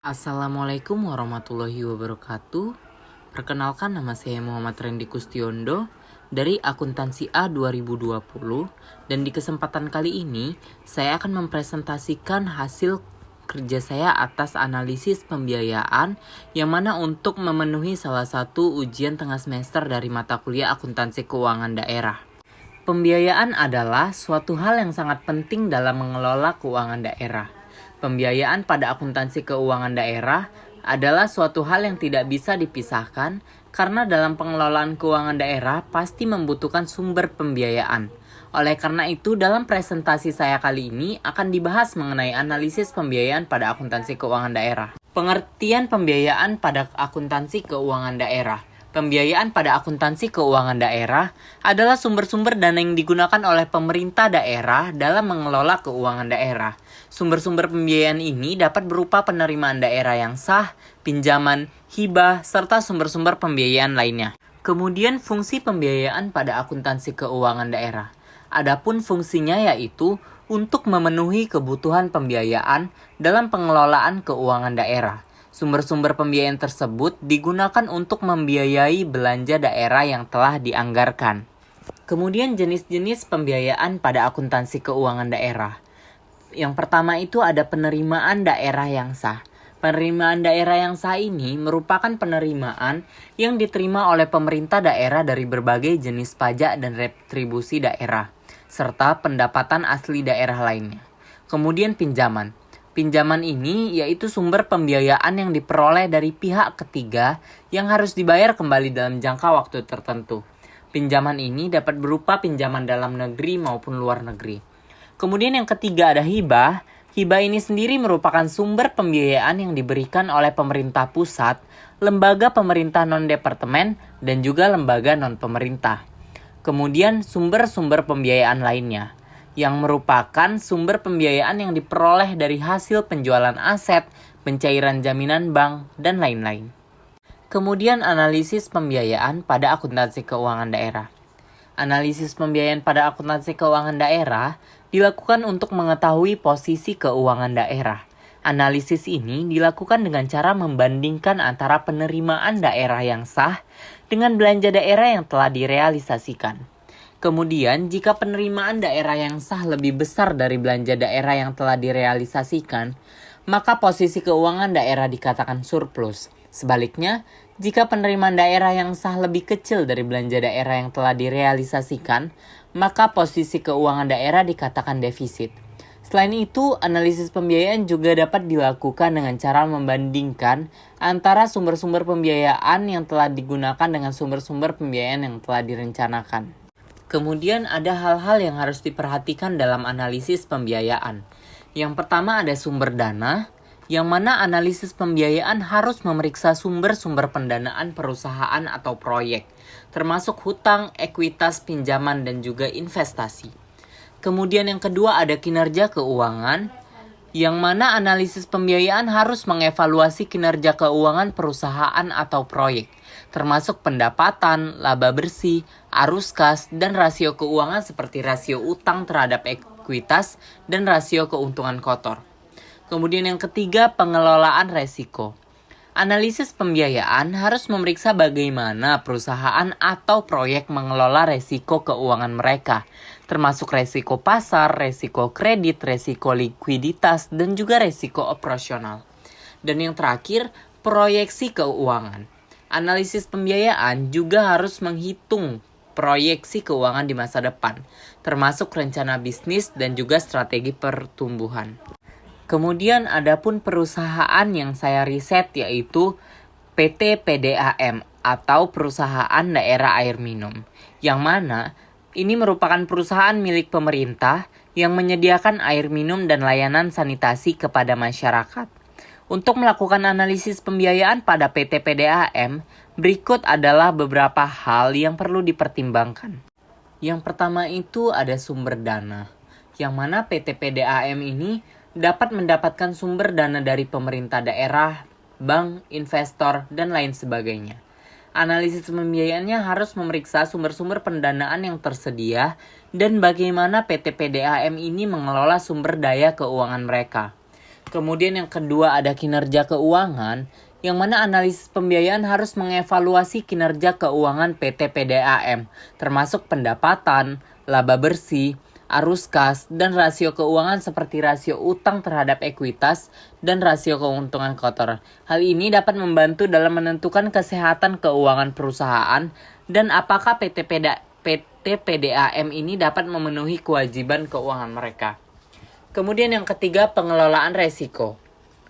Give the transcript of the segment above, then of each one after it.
Assalamualaikum warahmatullahi wabarakatuh. Perkenalkan, nama saya Muhammad Rendy Kustiondo dari Akuntansi A 2020, dan di kesempatan kali ini saya akan mempresentasikan hasil kerja saya atas analisis pembiayaan yang mana untuk memenuhi salah satu ujian tengah semester dari mata kuliah Akuntansi Keuangan Daerah. Pembiayaan adalah suatu hal yang sangat penting dalam mengelola keuangan daerah. Pembiayaan pada akuntansi keuangan daerah adalah suatu hal yang tidak bisa dipisahkan karena dalam pengelolaan keuangan daerah pasti membutuhkan sumber pembiayaan. Oleh karena itu, dalam presentasi saya kali ini akan dibahas mengenai analisis pembiayaan pada akuntansi keuangan daerah. Pengertian pembiayaan pada akuntansi keuangan daerah. Pembiayaan pada akuntansi keuangan daerah adalah sumber-sumber dana yang digunakan oleh pemerintah daerah dalam mengelola keuangan daerah. Sumber-sumber pembiayaan ini dapat berupa penerimaan daerah yang sah, pinjaman, hibah, serta sumber-sumber pembiayaan lainnya. Kemudian fungsi pembiayaan pada akuntansi keuangan daerah. Adapun fungsinya yaitu untuk memenuhi kebutuhan pembiayaan dalam pengelolaan keuangan daerah. Sumber-sumber pembiayaan tersebut digunakan untuk membiayai belanja daerah yang telah dianggarkan. Kemudian jenis-jenis pembiayaan pada akuntansi keuangan daerah. Yang pertama itu ada penerimaan daerah yang sah. Penerimaan daerah yang sah ini merupakan penerimaan yang diterima oleh pemerintah daerah dari berbagai jenis pajak dan retribusi daerah, serta pendapatan asli daerah lainnya. Kemudian pinjaman. Pinjaman ini yaitu sumber pembiayaan yang diperoleh dari pihak ketiga yang harus dibayar kembali dalam jangka waktu tertentu. Pinjaman ini dapat berupa pinjaman dalam negeri maupun luar negeri. Kemudian yang ketiga ada hibah. Hibah ini sendiri merupakan sumber pembiayaan yang diberikan oleh pemerintah pusat, lembaga pemerintah non-departemen, dan juga lembaga non-pemerintah. Kemudian sumber-sumber pembiayaan lainnya, yang merupakan sumber pembiayaan yang diperoleh dari hasil penjualan aset, pencairan jaminan bank, dan lain-lain. Kemudian analisis pembiayaan pada akuntansi keuangan daerah. Analisis pembiayaan pada akuntansi keuangan daerah dilakukan untuk mengetahui posisi keuangan daerah. Analisis ini dilakukan dengan cara membandingkan antara penerimaan daerah yang sah dengan belanja daerah yang telah direalisasikan. Kemudian, jika penerimaan daerah yang sah lebih besar dari belanja daerah yang telah direalisasikan, maka posisi keuangan daerah dikatakan surplus. Sebaliknya, jika penerimaan daerah yang sah lebih kecil dari belanja daerah yang telah direalisasikan, maka posisi keuangan daerah dikatakan defisit. Selain itu, analisis pembiayaan juga dapat dilakukan dengan cara membandingkan antara sumber-sumber pembiayaan yang telah digunakan dengan sumber-sumber pembiayaan yang telah direncanakan. Kemudian ada hal-hal yang harus diperhatikan dalam analisis pembiayaan. Yang pertama ada sumber dana, yang mana analisis pembiayaan harus memeriksa sumber-sumber pendanaan perusahaan atau proyek, termasuk hutang, ekuitas, pinjaman, dan juga investasi. Kemudian yang kedua ada kinerja keuangan, yang mana analisis pembiayaan harus mengevaluasi kinerja keuangan perusahaan atau proyek, termasuk pendapatan, laba bersih, arus kas, dan rasio keuangan seperti rasio utang terhadap ekuitas dan rasio keuntungan kotor. Kemudian yang ketiga, pengelolaan resiko. Analisis pembiayaan harus memeriksa bagaimana perusahaan atau proyek mengelola resiko keuangan mereka, termasuk resiko pasar, resiko kredit, resiko likuiditas, dan juga resiko operasional. Dan yang terakhir, proyeksi keuangan. Analisis pembiayaan juga harus menghitung proyeksi keuangan di masa depan, termasuk rencana bisnis dan juga strategi pertumbuhan. Kemudian adapun perusahaan yang saya riset yaitu PT PDAM atau Perusahaan Daerah Air Minum, yang mana ini merupakan perusahaan milik pemerintah yang menyediakan air minum dan layanan sanitasi kepada masyarakat. Untuk melakukan analisis pembiayaan pada PT PDAM, berikut adalah beberapa hal yang perlu dipertimbangkan. Yang pertama itu ada sumber dana, yang mana PT PDAM ini dapat mendapatkan sumber dana dari pemerintah daerah, bank, investor, dan lain sebagainya. Analisis pembiayaannya harus memeriksa sumber-sumber pendanaan yang tersedia dan bagaimana PT PDAM ini mengelola sumber daya keuangan mereka. Kemudian yang kedua ada kinerja keuangan, yang mana analisis pembiayaan harus mengevaluasi kinerja keuangan PT PDAM, termasuk pendapatan, laba bersih, arus kas, dan rasio keuangan seperti rasio utang terhadap ekuitas dan rasio keuntungan kotor. Hal ini dapat membantu dalam menentukan kesehatan keuangan perusahaan dan apakah PT PDAM ini dapat memenuhi kewajiban keuangan mereka. Kemudian yang ketiga, pengelolaan resiko.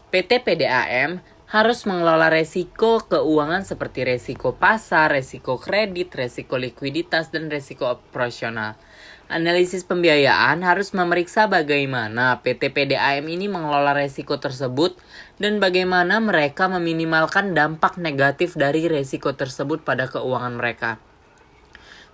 PT PDAM harus mengelola resiko keuangan seperti resiko pasar, resiko kredit, resiko likuiditas, dan resiko operasional. Analisis pembiayaan harus memeriksa bagaimana PT PDAM ini mengelola resiko tersebut dan bagaimana mereka meminimalkan dampak negatif dari resiko tersebut pada keuangan mereka.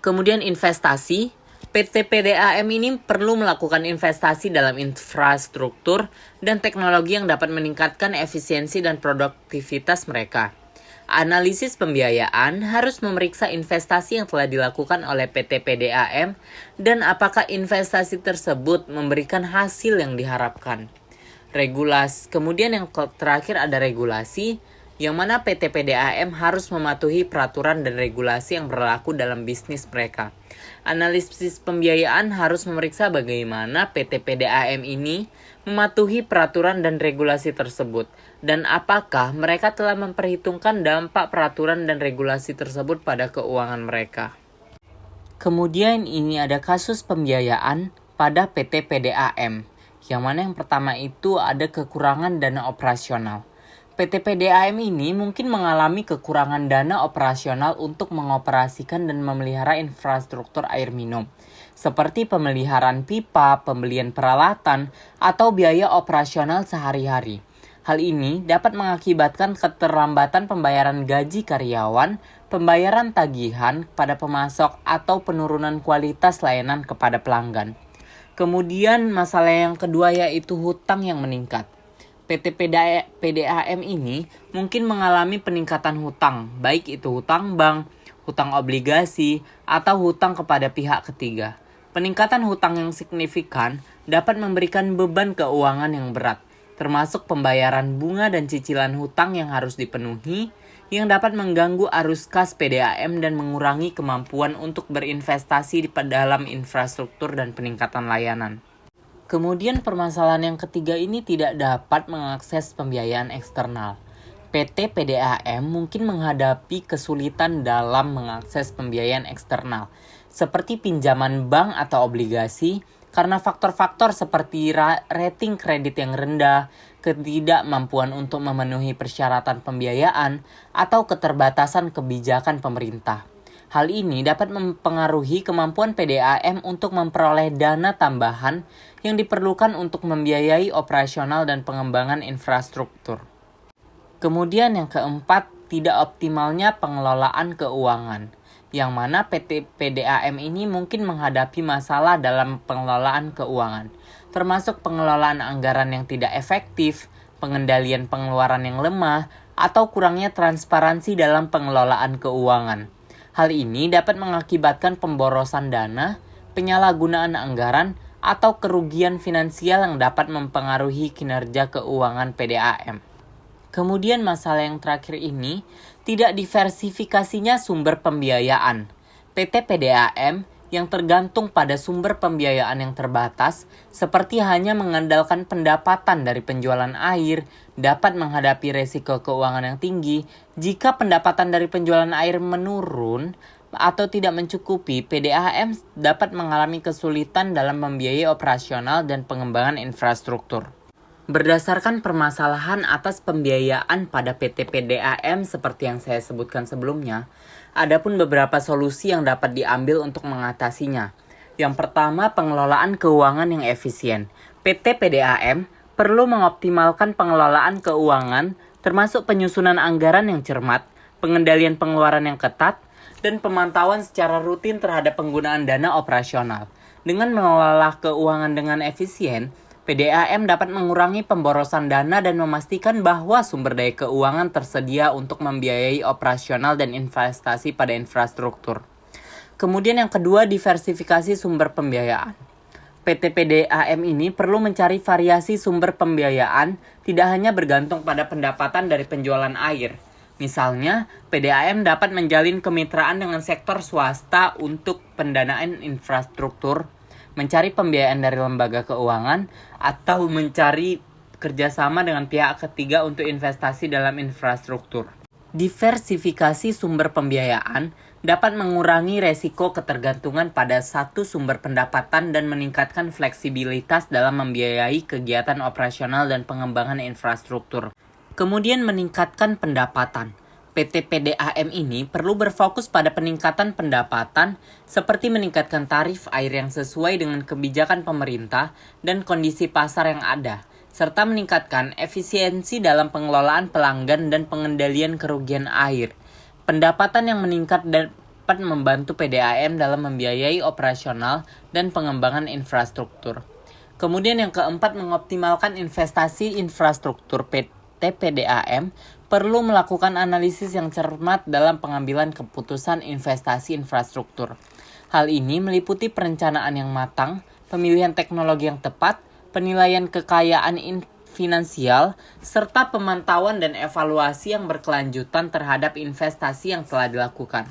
Kemudian investasi. PT PDAM ini perlu melakukan investasi dalam infrastruktur dan teknologi yang dapat meningkatkan efisiensi dan produktivitas mereka. Analisis pembiayaan harus memeriksa investasi yang telah dilakukan oleh PT PDAM dan apakah investasi tersebut memberikan hasil yang diharapkan. Kemudian yang terakhir ada regulasi, yang mana PT PDAM harus mematuhi peraturan dan regulasi yang berlaku dalam bisnis mereka. Analisis pembiayaan harus memeriksa bagaimana PT PDAM ini mematuhi peraturan dan regulasi tersebut dan apakah mereka telah memperhitungkan dampak peraturan dan regulasi tersebut pada keuangan mereka. Kemudian ini ada kasus pembiayaan pada PT PDAM, yang mana yang pertama itu ada kekurangan dana operasional. PT PDAM ini mungkin mengalami kekurangan dana operasional untuk mengoperasikan dan memelihara infrastruktur air minum, seperti pemeliharaan pipa, pembelian peralatan, atau biaya operasional sehari-hari. Hal ini dapat mengakibatkan keterlambatan pembayaran gaji karyawan, pembayaran tagihan pada pemasok, atau penurunan kualitas layanan kepada pelanggan. Kemudian masalah yang kedua yaitu hutang yang meningkat. PT PDAM ini mungkin mengalami peningkatan hutang, baik itu hutang bank, hutang obligasi, atau hutang kepada pihak ketiga. Peningkatan hutang yang signifikan dapat memberikan beban keuangan yang berat, termasuk pembayaran bunga dan cicilan hutang yang harus dipenuhi, yang dapat mengganggu arus kas PDAM dan mengurangi kemampuan untuk berinvestasi di dalam infrastruktur dan peningkatan layanan. Kemudian permasalahan yang ketiga ini tidak dapat mengakses pembiayaan eksternal. PT PDAM mungkin menghadapi kesulitan dalam mengakses pembiayaan eksternal, seperti pinjaman bank atau obligasi, karena faktor-faktor seperti rating kredit yang rendah, ketidakmampuan untuk memenuhi persyaratan pembiayaan, atau keterbatasan kebijakan pemerintah. Hal ini dapat mempengaruhi kemampuan PDAM untuk memperoleh dana tambahan yang diperlukan untuk membiayai operasional dan pengembangan infrastruktur. Kemudian yang keempat, tidak optimalnya pengelolaan keuangan, yang mana PT PDAM ini mungkin menghadapi masalah dalam pengelolaan keuangan, termasuk pengelolaan anggaran yang tidak efektif, pengendalian pengeluaran yang lemah, atau kurangnya transparansi dalam pengelolaan keuangan. Hal ini dapat mengakibatkan pemborosan dana, penyalahgunaan anggaran, atau kerugian finansial yang dapat mempengaruhi kinerja keuangan PDAM. Kemudian masalah yang terakhir ini, tidak diversifikasinya sumber pembiayaan. PT PDAM yang tergantung pada sumber pembiayaan yang terbatas, seperti hanya mengandalkan pendapatan dari penjualan air, dapat menghadapi resiko keuangan yang tinggi. Jika pendapatan dari penjualan air menurun atau tidak mencukupi, PDAM dapat mengalami kesulitan dalam membiayai operasional dan pengembangan infrastruktur. Berdasarkan permasalahan atas pembiayaan pada PT PDAM seperti yang saya sebutkan sebelumnya, ada pun beberapa solusi yang dapat diambil untuk mengatasinya. Yang pertama, pengelolaan keuangan yang efisien. PT PDAM perlu mengoptimalkan pengelolaan keuangan, termasuk penyusunan anggaran yang cermat, pengendalian pengeluaran yang ketat, dan pemantauan secara rutin terhadap penggunaan dana operasional. Dengan mengelola keuangan dengan efisien, PDAM dapat mengurangi pemborosan dana dan memastikan bahwa sumber daya keuangan tersedia untuk membiayai operasional dan investasi pada infrastruktur. Kemudian yang kedua, diversifikasi sumber pembiayaan. PT PDAM ini perlu mencari variasi sumber pembiayaan, tidak hanya bergantung pada pendapatan dari penjualan air. Misalnya, PDAM dapat menjalin kemitraan dengan sektor swasta untuk pendanaan infrastruktur, mencari pembiayaan dari lembaga keuangan, atau mencari kerjasama dengan pihak ketiga untuk investasi dalam infrastruktur. Diversifikasi sumber pembiayaan dapat mengurangi resiko ketergantungan pada satu sumber pendapatan dan meningkatkan fleksibilitas dalam membiayai kegiatan operasional dan pengembangan infrastruktur. Kemudian meningkatkan pendapatan. PT PDAM ini perlu berfokus pada peningkatan pendapatan seperti meningkatkan tarif air yang sesuai dengan kebijakan pemerintah dan kondisi pasar yang ada, serta meningkatkan efisiensi dalam pengelolaan pelanggan dan pengendalian kerugian air. Pendapatan yang meningkat dapat membantu PDAM dalam membiayai operasional dan pengembangan infrastruktur. Kemudian yang keempat, mengoptimalkan investasi infrastruktur. PT PDAM perlu melakukan analisis yang cermat dalam pengambilan keputusan investasi infrastruktur. Hal ini meliputi perencanaan yang matang, pemilihan teknologi yang tepat, penilaian kekayaan finansial, serta pemantauan dan evaluasi yang berkelanjutan terhadap investasi yang telah dilakukan.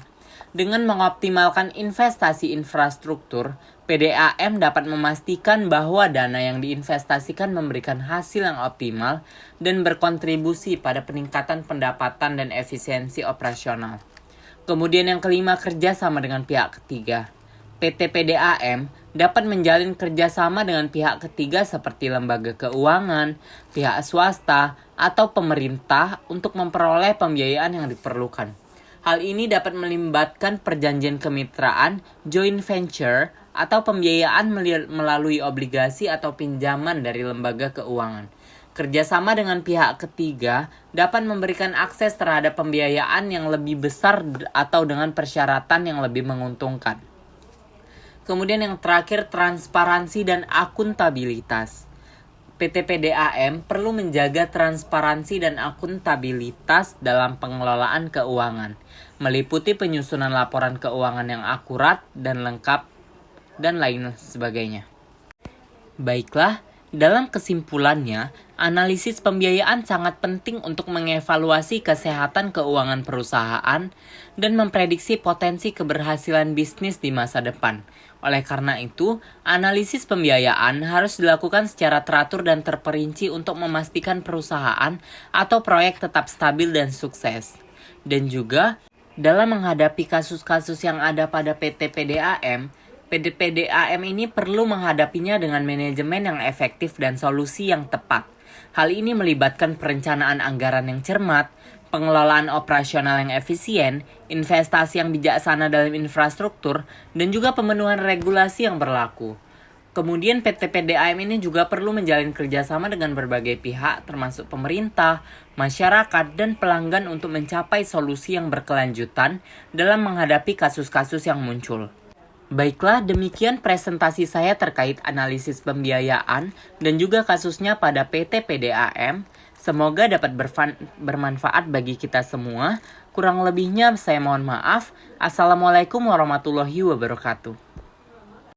Dengan mengoptimalkan investasi infrastruktur, PDAM dapat memastikan bahwa dana yang diinvestasikan memberikan hasil yang optimal dan berkontribusi pada peningkatan pendapatan dan efisiensi operasional. Kemudian yang kelima, kerjasama dengan pihak ketiga. PT PDAM dapat menjalin kerjasama dengan pihak ketiga seperti lembaga keuangan, pihak swasta, atau pemerintah untuk memperoleh pembiayaan yang diperlukan. Hal ini dapat melibatkan perjanjian kemitraan, joint venture, atau pembiayaan melalui obligasi atau pinjaman dari lembaga keuangan. Kerjasama dengan pihak ketiga dapat memberikan akses terhadap pembiayaan yang lebih besar atau dengan persyaratan yang lebih menguntungkan. Kemudian yang terakhir, transparansi dan akuntabilitas. PT PDAM perlu menjaga transparansi dan akuntabilitas dalam pengelolaan keuangan, meliputi penyusunan laporan keuangan yang akurat dan lengkap, dan lain sebagainya. Baiklah, dalam kesimpulannya, analisis pembiayaan sangat penting untuk mengevaluasi kesehatan keuangan perusahaan dan memprediksi potensi keberhasilan bisnis di masa depan. Oleh karena itu, analisis pembiayaan harus dilakukan secara teratur dan terperinci untuk memastikan perusahaan atau proyek tetap stabil dan sukses. Dan juga, dalam menghadapi kasus-kasus yang ada pada PT PDAM ini perlu menghadapinya dengan manajemen yang efektif dan solusi yang tepat. Hal ini melibatkan perencanaan anggaran yang cermat, pengelolaan operasional yang efisien, investasi yang bijaksana dalam infrastruktur, dan juga pemenuhan regulasi yang berlaku. Kemudian PT PDAM ini juga perlu menjalin kerjasama dengan berbagai pihak termasuk pemerintah, masyarakat, dan pelanggan untuk mencapai solusi yang berkelanjutan dalam menghadapi kasus-kasus yang muncul. Baiklah, demikian presentasi saya terkait analisis pembiayaan dan juga kasusnya pada PT PDAM. Semoga dapat bermanfaat bagi kita semua. Kurang lebihnya saya mohon maaf. Assalamualaikum warahmatullahi wabarakatuh.